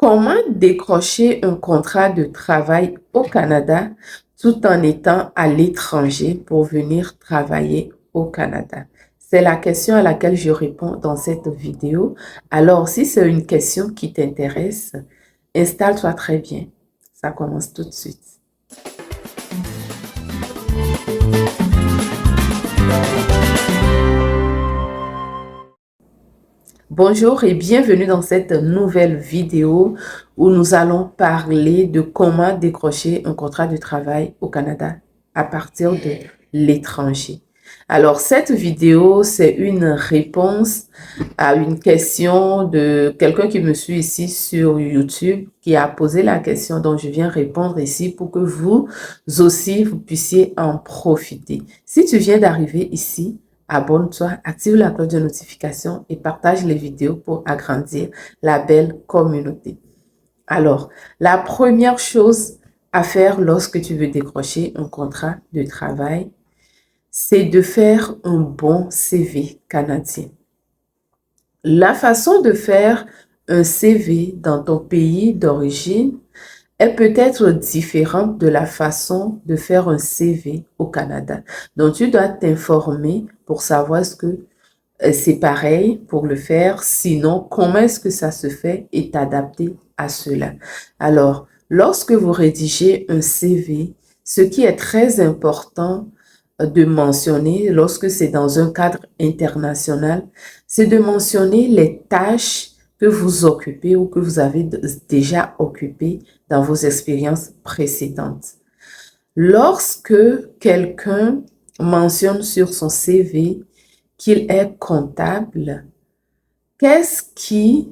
Comment décrocher un contrat de travail au Canada tout en étant à l'étranger pour venir travailler au Canada? C'est la question à laquelle je réponds dans cette vidéo. Alors, si c'est une question qui t'intéresse, installe-toi très bien. Ça commence tout de suite. Bonjour et bienvenue dans cette nouvelle vidéo où nous allons parler de comment décrocher un contrat de travail au Canada à partir de l'étranger. Alors, cette vidéo, c'est une réponse à une question de quelqu'un qui me suit ici sur YouTube qui a posé la question dont je viens répondre ici pour que vous aussi, vous puissiez en profiter. Si tu viens d'arriver ici, abonne-toi, active la cloche de notification et partage les vidéos pour agrandir la belle communauté. Alors, la première chose à faire lorsque tu veux décrocher un contrat de travail, c'est de faire un bon CV canadien. La façon de faire un CV dans ton pays d'origine est peut-être différente de la façon de faire un CV au Canada. Donc, tu dois t'informer pour savoir ce que c'est pareil pour le faire. Sinon, comment est-ce que ça se fait et t'adapter à cela. Alors, lorsque vous rédigez un CV, ce qui est très important de mentionner lorsque c'est dans un cadre international, c'est de mentionner les tâches que vous occupez ou que vous avez déjà occupées dans vos expériences précédentes. Lorsque quelqu'un mentionne sur son CV qu'il est comptable, qu'est-ce qui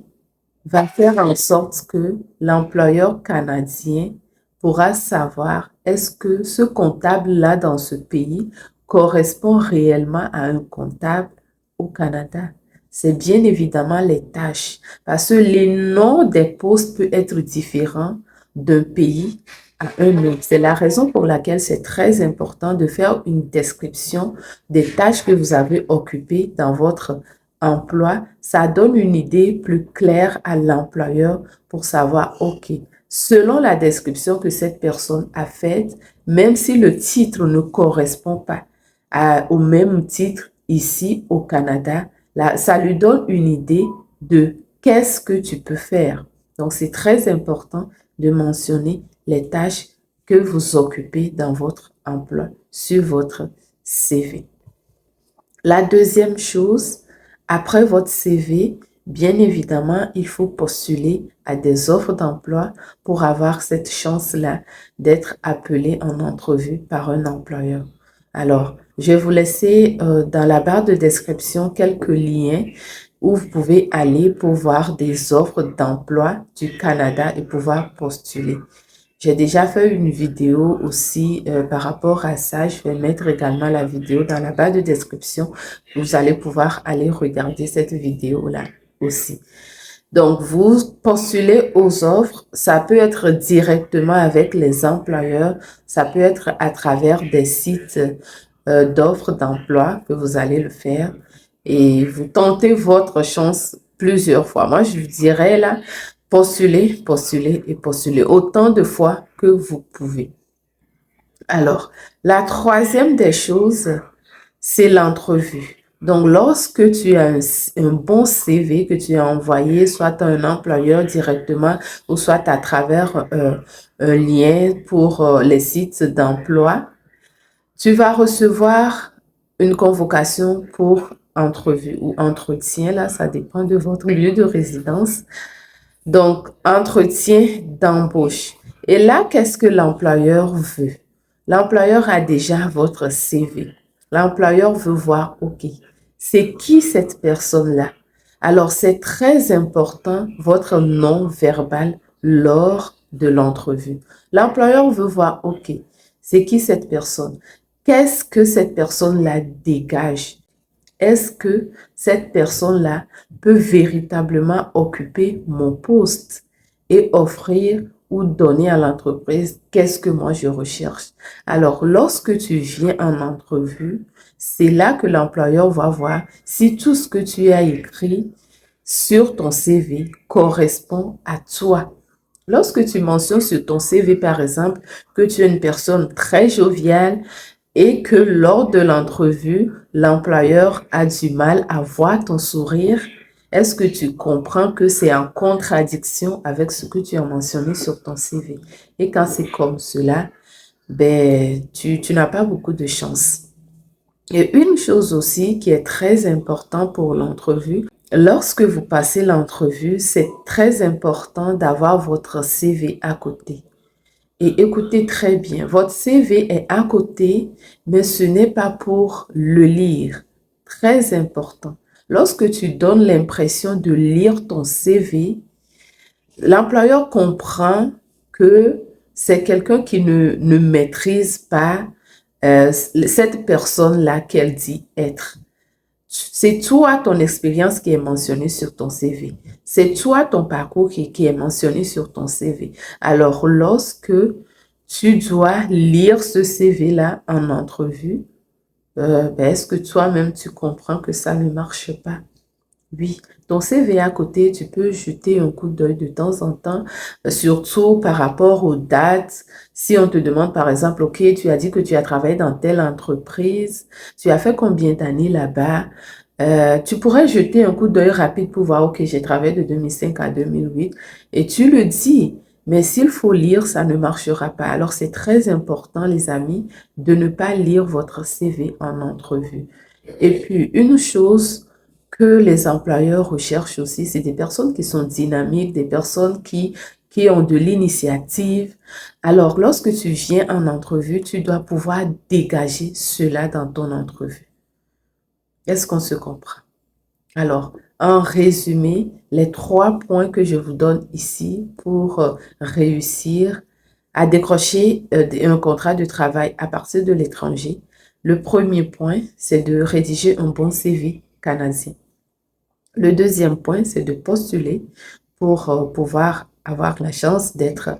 va faire en sorte que l'employeur canadien pourra savoir est-ce que ce comptable-là dans ce pays correspond réellement à un comptable au Canada? C'est bien évidemment les tâches, parce que les noms des postes peuvent être différents d'un pays à un autre. C'est la raison pour laquelle c'est très important de faire une description des tâches que vous avez occupées dans votre emploi. Ça donne une idée plus claire à l'employeur pour savoir, OK, selon la description que cette personne a faite, même si le titre ne correspond pas au même titre ici au Canada, là, ça lui donne une idée de qu'est-ce que tu peux faire. Donc, c'est très important de mentionner les tâches que vous occupez dans votre emploi sur votre CV. La deuxième chose, après votre CV, bien évidemment, il faut postuler à des offres d'emploi pour avoir cette chance-là d'être appelé en entrevue par un employeur. Alors, je vais vous laisser dans la barre de description quelques liens où vous pouvez aller pour voir des offres d'emploi du Canada et pouvoir postuler. J'ai déjà fait une vidéo aussi par rapport à ça. Je vais mettre également la vidéo dans la barre de description. Vous allez pouvoir aller regarder cette vidéo-là aussi. Donc, vous postulez aux offres. Ça peut être directement avec les employeurs. Ça peut être à travers des sites d'offres d'emploi que vous allez le faire. Et vous tentez votre chance plusieurs fois. Moi, je vous dirais là, postulez, postulez et postulez autant de fois que vous pouvez. Alors, la troisième des choses, c'est l'entrevue. Donc, lorsque tu as un bon CV que tu as envoyé, soit à un employeur directement ou soit à travers un lien pour les sites d'emploi, tu vas recevoir une convocation pour entrevue ou entretien. Là, ça dépend de votre lieu de résidence. Donc, entretien d'embauche. Et là, qu'est-ce que l'employeur veut? L'employeur a déjà votre CV. L'employeur veut voir, OK, c'est qui cette personne-là? Alors, c'est très important, votre nom verbal lors de l'entrevue. L'employeur veut voir, OK, c'est qui cette personne? Qu'est-ce que cette personne-là dégage? Est-ce que cette personne-là peut véritablement occuper mon poste et offrir ou donner à l'entreprise qu'est-ce que moi je recherche? Alors, lorsque tu viens en entrevue, c'est là que l'employeur va voir si tout ce que tu as écrit sur ton CV correspond à toi. Lorsque tu mentionnes sur ton CV, par exemple, que tu es une personne très joviale et que lors de l'entrevue, l'employeur a du mal à voir ton sourire, est-ce que tu comprends que c'est en contradiction avec ce que tu as mentionné sur ton CV? Et quand c'est comme cela, ben, tu n'as pas beaucoup de chance. Et une chose aussi qui est très importante pour l'entrevue, lorsque vous passez l'entrevue, c'est très important d'avoir votre CV à côté. Et écoutez très bien, votre CV est à côté, mais ce n'est pas pour le lire. Très important. Lorsque tu donnes l'impression de lire ton CV, l'employeur comprend que c'est quelqu'un qui ne maîtrise pas cette personne-là qu'elle dit être. C'est toi, ton expérience qui est mentionnée sur ton CV. C'est toi, ton parcours qui est mentionné sur ton CV. Alors, lorsque tu dois lire ce CV-là en entrevue, ben, est-ce que toi-même, tu comprends que ça ne marche pas? Oui, ton CV à côté, tu peux jeter un coup d'œil de temps en temps, surtout par rapport aux dates. Si on te demande, par exemple, OK, tu as dit que tu as travaillé dans telle entreprise, tu as fait combien d'années là-bas? Tu pourrais jeter un coup d'œil rapide pour voir, OK, j'ai travaillé de 2005 à 2008 et tu le dis. Mais s'il faut lire, ça ne marchera pas. Alors, c'est très important, les amis, de ne pas lire votre CV en entrevue. Et puis, une chose que les employeurs recherchent aussi, c'est des personnes qui sont dynamiques, des personnes qui ont de l'initiative. Alors, lorsque tu viens en entrevue, tu dois pouvoir dégager cela dans ton entrevue. Est-ce qu'on se comprend? Alors, en résumé, les 3 points que je vous donne ici pour réussir à décrocher un contrat de travail à partir de l'étranger. Le premier point, c'est de rédiger un bon CV canadien. Le deuxième point, c'est de postuler pour pouvoir avoir la chance d'être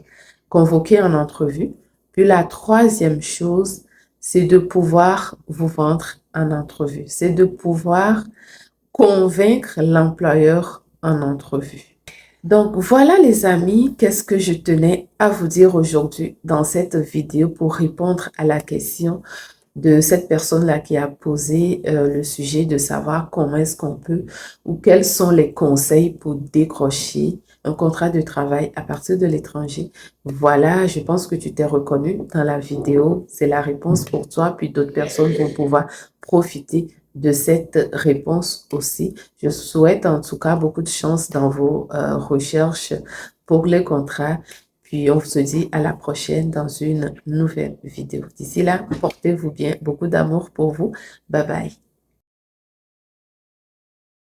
convoqué en entrevue. Puis la troisième chose, c'est de pouvoir vous vendre en entrevue. C'est de pouvoir convaincre l'employeur en entrevue. Donc voilà les amis, qu'est-ce que je tenais à vous dire aujourd'hui dans cette vidéo pour répondre à la question de cette personne-là qui a posé le sujet de savoir comment est-ce qu'on peut ou quels sont les conseils pour décrocher un contrat de travail à partir de l'étranger. Voilà, je pense que tu t'es reconnu dans la vidéo. C'est la réponse pour toi, puis d'autres personnes vont pouvoir profiter de cette réponse aussi. Je souhaite en tout cas beaucoup de chance dans vos recherches pour les contrats. Puis on se dit à la prochaine dans une nouvelle vidéo. D'ici là, portez-vous bien. Beaucoup d'amour pour vous. Bye bye.